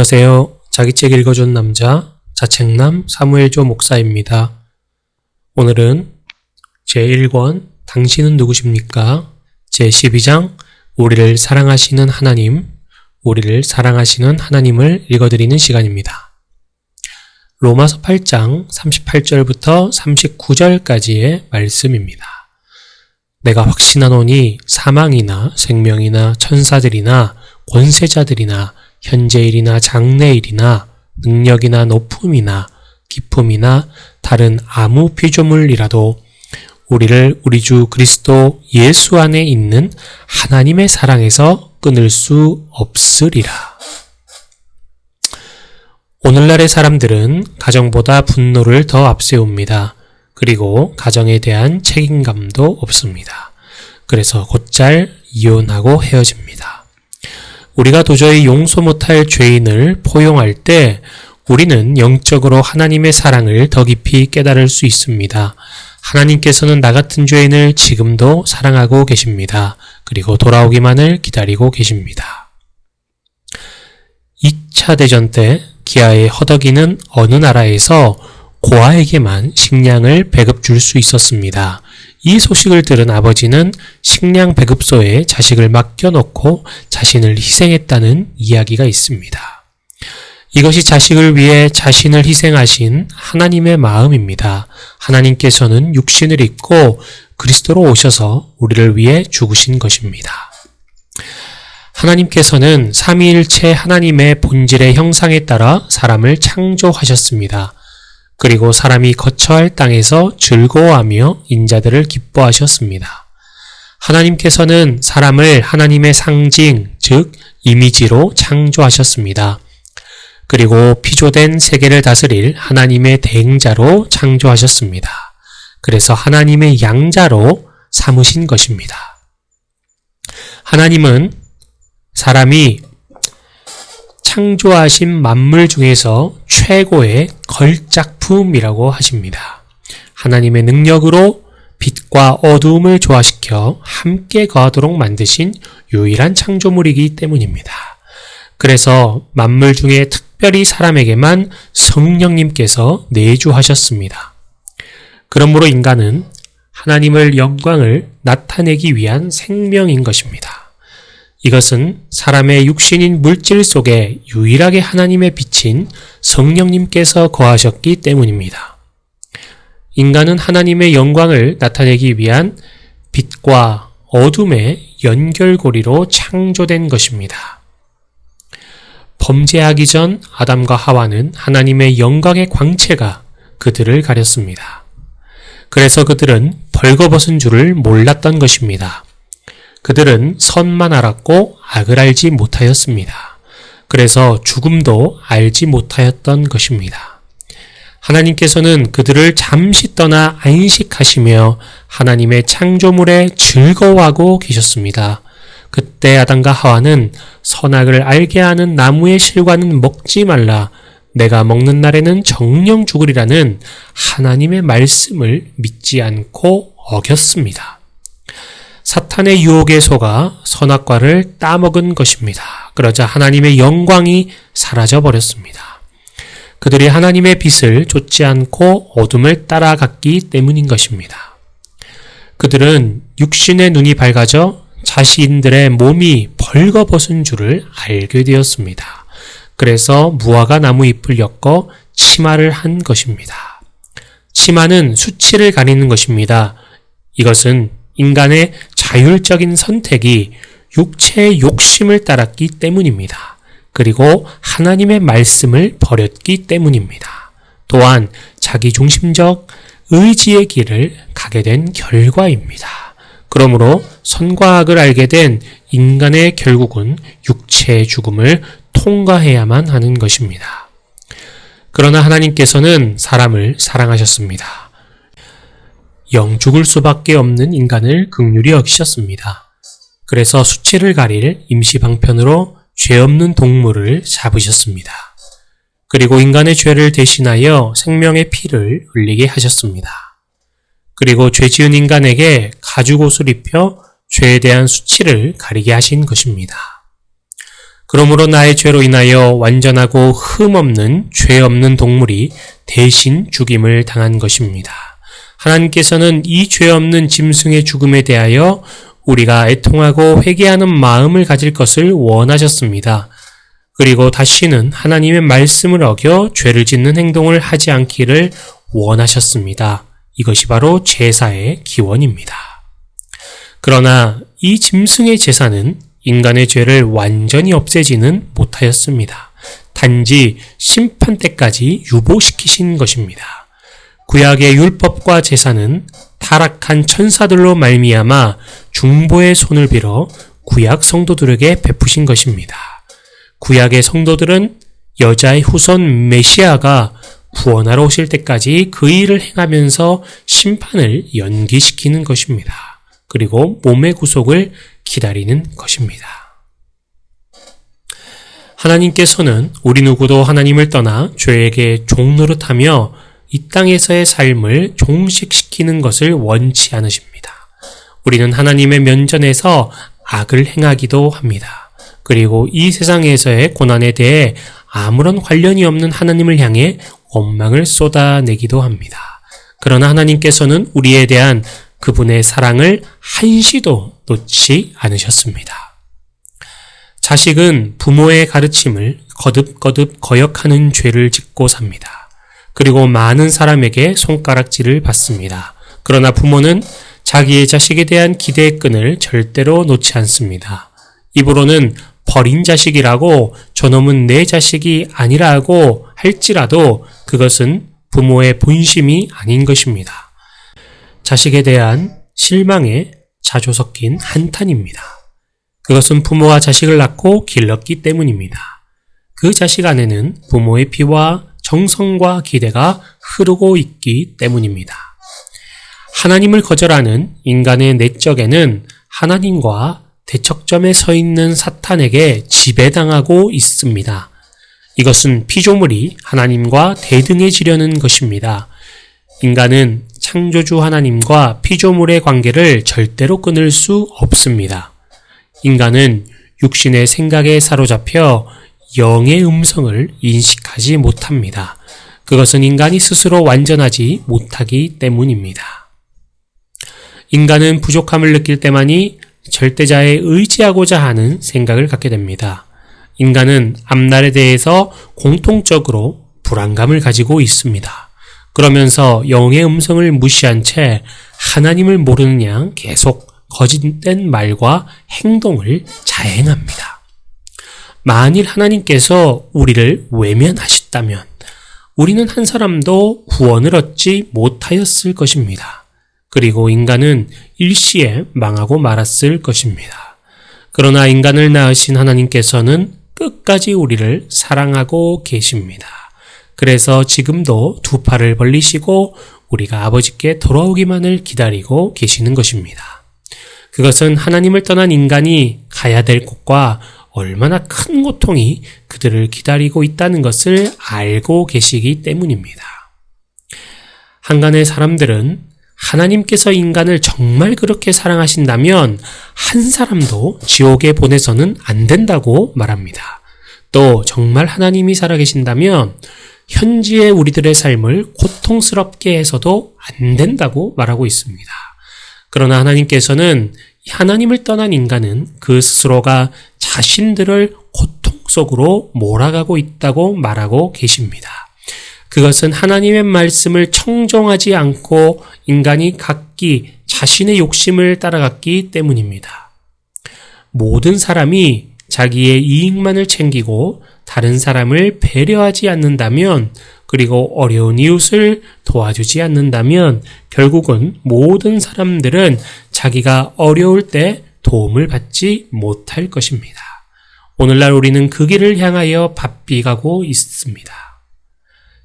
안녕하세요. 자기책 읽어준 남자 자책남 사무엘조 목사입니다. 오늘은 제1권 당신은 누구십니까? 제12장 우리를 사랑하시는 하나님을 읽어드리는 시간입니다. 로마서 8장 38절부터 39절까지의 말씀입니다. 내가 확신하노니 사망이나 생명이나 천사들이나 권세자들이나 현재일이나 장래일이나 능력이나 높음이나 기품이나 다른 아무 피조물이라도 우리를 우리 주 그리스도 예수 안에 있는 하나님의 사랑에서 끊을 수 없으리라. 오늘날의 사람들은 가정보다 분노를 더 앞세웁니다. 그리고 가정에 대한 책임감도 없습니다. 그래서 곧잘 이혼하고 헤어집니다. 우리가 도저히 용서 못할 죄인을 포용할 때 우리는 영적으로 하나님의 사랑을 더 깊이 깨달을 수 있습니다. 하나님께서는 나 같은 죄인을 지금도 사랑하고 계십니다. 그리고 돌아오기만을 기다리고 계십니다. 2차 대전 때 기아에 허덕이는 어느 나라에서 고아에게만 식량을 배급 줄 수 있었습니다. 이 소식을 들은 아버지는 식량 배급소에 자식을 맡겨놓고 자신을 희생했다는 이야기가 있습니다. 이것이 자식을 위해 자신을 희생하신 하나님의 마음입니다. 하나님께서는 육신을 입고 그리스도로 오셔서 우리를 위해 죽으신 것입니다. 하나님께서는 삼위일체 하나님의 본질의 형상에 따라 사람을 창조하셨습니다. 그리고 사람이 거처할 땅에서 즐거워하며 인자들을 기뻐하셨습니다. 하나님께서는 사람을 하나님의 상징, 즉 이미지로 창조하셨습니다. 그리고 피조된 세계를 다스릴 하나님의 대행자로 창조하셨습니다. 그래서 하나님의 양자로 삼으신 것입니다. 하나님은 사람이 창조하신 만물 중에서 최고의 걸작품이라고 하십니다. 하나님의 능력으로 빛과 어두움을 조화시켜 함께 거하도록 만드신 유일한 창조물이기 때문입니다. 그래서 만물 중에 특별히 사람에게만 성령님께서 내주하셨습니다. 그러므로 인간은 하나님의 영광을 나타내기 위한 생명인 것입니다. 이것은 사람의 육신인 물질 속에 유일하게 하나님의 빛인 성령님께서 거하셨기 때문입니다. 인간은 하나님의 영광을 나타내기 위한 빛과 어둠의 연결고리로 창조된 것입니다. 범죄하기 전 아담과 하와는 하나님의 영광의 광채가 그들을 가렸습니다. 그래서 그들은 벌거벗은 줄을 몰랐던 것입니다. 그들은 선만 알았고 악을 알지 못하였습니다. 그래서 죽음도 알지 못하였던 것입니다. 하나님께서는 그들을 잠시 떠나 안식하시며 하나님의 창조물에 즐거워하고 계셨습니다. 그때 아담과 하와는 선악을 알게 하는 나무의 실과는 먹지 말라. 내가 먹는 날에는 정령 죽으리라는 하나님의 말씀을 믿지 않고 어겼습니다. 사탄의 유혹에 속아 선악과를 따먹은 것입니다. 그러자 하나님의 영광이 사라져 버렸습니다. 그들이 하나님의 빛을 좇지 않고 어둠을 따라갔기 때문인 것입니다. 그들은 육신의 눈이 밝아져 자신들의 몸이 벌거벗은 줄을 알게 되었습니다. 그래서 무화과 나무 잎을 엮어 치마를 한 것입니다. 치마는 수치를 가리는 것입니다. 이것은 인간의 자율적인 선택이 육체의 욕심을 따랐기 때문입니다. 그리고 하나님의 말씀을 버렸기 때문입니다. 또한 자기중심적 의지의 길을 가게 된 결과입니다. 그러므로 선과 악을 알게 된 인간의 결국은 육체의 죽음을 통과해야만 하는 것입니다. 그러나 하나님께서는 사람을 사랑하셨습니다. 영 죽을 수밖에 없는 인간을 긍휼히 여기셨습니다. 그래서 수치를 가릴 임시방편으로 죄 없는 동물을 잡으셨습니다. 그리고 인간의 죄를 대신하여 생명의 피를 흘리게 하셨습니다. 그리고 죄 지은 인간에게 가죽옷을 입혀 죄에 대한 수치를 가리게 하신 것입니다. 그러므로 나의 죄로 인하여 완전하고 흠없는 죄 없는 동물이 대신 죽임을 당한 것입니다. 하나님께서는 이 죄 없는 짐승의 죽음에 대하여 우리가 애통하고 회개하는 마음을 가질 것을 원하셨습니다. 그리고 다시는 하나님의 말씀을 어겨 죄를 짓는 행동을 하지 않기를 원하셨습니다. 이것이 바로 제사의 기원입니다. 그러나 이 짐승의 제사는 인간의 죄를 완전히 없애지는 못하였습니다. 단지 심판 때까지 유보시키신 것입니다. 구약의 율법과 제사는 타락한 천사들로 말미암아 중보의 손을 빌어 구약 성도들에게 베푸신 것입니다. 구약의 성도들은 여자의 후손 메시아가 구원하러 오실 때까지 그 일을 행하면서 심판을 연기시키는 것입니다. 그리고 몸의 구속을 기다리는 것입니다. 하나님께서는 우리 누구도 하나님을 떠나 죄에게 종노릇하며 이 땅에서의 삶을 종식시키는 것을 원치 않으십니다. 우리는 하나님의 면전에서 악을 행하기도 합니다. 그리고 이 세상에서의 고난에 대해 아무런 관련이 없는 하나님을 향해 원망을 쏟아내기도 합니다. 그러나 하나님께서는 우리에 대한 그분의 사랑을 한시도 놓지 않으셨습니다. 자식은 부모의 가르침을 거듭거듭 거역하는 죄를 짓고 삽니다. 그리고 많은 사람에게 손가락질을 받습니다. 그러나 부모는 자기의 자식에 대한 기대의 끈을 절대로 놓지 않습니다. 입으로는 버린 자식이라고 저놈은 내 자식이 아니라고 할지라도 그것은 부모의 본심이 아닌 것입니다. 자식에 대한 실망에 자조 섞인 한탄입니다. 그것은 부모가 자식을 낳고 길렀기 때문입니다. 그 자식 안에는 부모의 피와 정성과 기대가 흐르고 있기 때문입니다. 하나님을 거절하는 인간의 내적에는 하나님과 대척점에 서 있는 사탄에게 지배당하고 있습니다. 이것은 피조물이 하나님과 대등해지려는 것입니다. 인간은 창조주 하나님과 피조물의 관계를 절대로 끊을 수 없습니다. 인간은 육신의 생각에 사로잡혀 영의 음성을 인식하지 못합니다. 그것은 인간이 스스로 완전하지 못하기 때문입니다. 인간은 부족함을 느낄 때만이 절대자에 의지하고자 하는 생각을 갖게 됩니다. 인간은 앞날에 대해서 공통적으로 불안감을 가지고 있습니다. 그러면서 영의 음성을 무시한 채 하나님을 모르는 양 계속 거짓된 말과 행동을 자행합니다. 만일 하나님께서 우리를 외면하셨다면 우리는 한 사람도 구원을 얻지 못하였을 것입니다. 그리고 인간은 일시에 망하고 말았을 것입니다. 그러나 인간을 낳으신 하나님께서는 끝까지 우리를 사랑하고 계십니다. 그래서 지금도 두 팔을 벌리시고 우리가 아버지께 돌아오기만을 기다리고 계시는 것입니다. 그것은 하나님을 떠난 인간이 가야 될 곳과 얼마나 큰 고통이 그들을 기다리고 있다는 것을 알고 계시기 때문입니다. 한간의 사람들은 하나님께서 인간을 정말 그렇게 사랑하신다면 한 사람도 지옥에 보내서는 안 된다고 말합니다. 또 정말 하나님이 살아계신다면 현지의 우리들의 삶을 고통스럽게 해서도 안 된다고 말하고 있습니다. 그러나 하나님께서는 하나님을 떠난 인간은 그 스스로가 자신들을 고통 속으로 몰아가고 있다고 말하고 계십니다. 그것은 하나님의 말씀을 청종하지 않고 인간이 각기 자신의 욕심을 따라갔기 때문입니다. 모든 사람이 자기의 이익만을 챙기고 다른 사람을 배려하지 않는다면, 그리고 어려운 이웃을 도와주지 않는다면 결국은 모든 사람들은 자기가 어려울 때 도움을 받지 못할 것입니다. 오늘날 우리는 그 길을 향하여 바삐 가고 있습니다.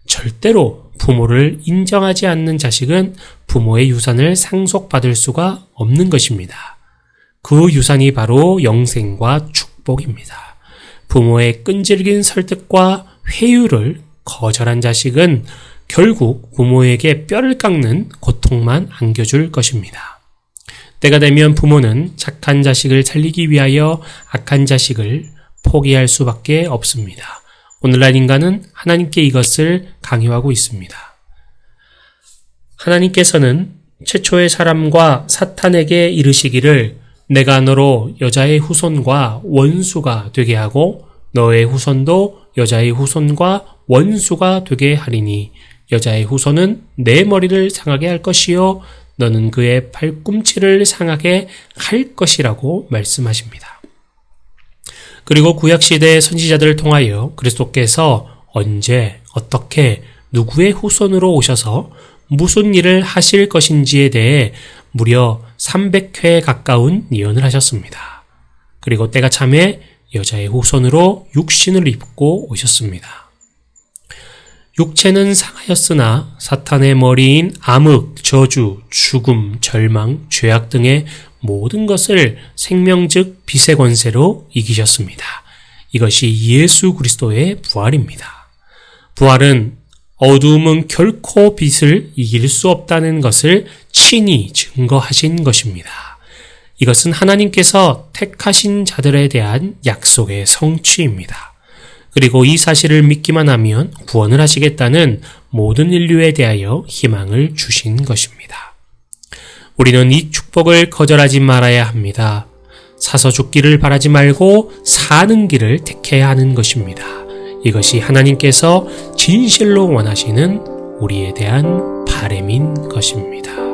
절대로 부모를 인정하지 않는 자식은 부모의 유산을 상속받을 수가 없는 것입니다. 그 유산이 바로 영생과 축복입니다. 부모의 끈질긴 설득과 회유를 거절한 자식은 결국 부모에게 뼈를 깎는 고통만 안겨줄 것입니다. 때가 되면 부모는 착한 자식을 살리기 위하여 악한 자식을 포기할 수밖에 없습니다. 오늘날 인간은 하나님께 이것을 강요하고 있습니다. 하나님께서는 최초의 사람과 사탄에게 이르시기를 내가 너로 여자의 후손과 원수가 되게 하고 너의 후손도 여자의 후손과 원수가 되게 하리니 여자의 후손은 내 머리를 상하게 할 것이요 너는 그의 발꿈치를 상하게 할 것이라고 말씀하십니다. 그리고 구약시대의 선지자들을 통하여 그리스도께서 언제 어떻게 누구의 후손으로 오셔서 무슨 일을 하실 것인지에 대해 무려 300회 가까운 예언을 하셨습니다. 그리고 때가 참에 여자의 후손으로 육신을 입고 오셨습니다. 육체는 상하였으나 사탄의 머리인 암흑, 저주, 죽음, 절망, 죄악 등의 모든 것을 생명 즉 빛의 권세로 이기셨습니다. 이것이 예수 그리스도의 부활입니다. 부활은 어두움은 결코 빛을 이길 수 없다는 것을 친히 증거하신 것입니다. 이것은 하나님께서 택하신 자들에 대한 약속의 성취입니다. 그리고 이 사실을 믿기만 하면 구원을 하시겠다는 모든 인류에 대하여 희망을 주신 것입니다. 우리는 이 축복을 거절하지 말아야 합니다. 사서 죽기를 바라지 말고 사는 길을 택해야 하는 것입니다. 이것이 하나님께서 진실로 원하시는 우리에 대한 바람인 것입니다.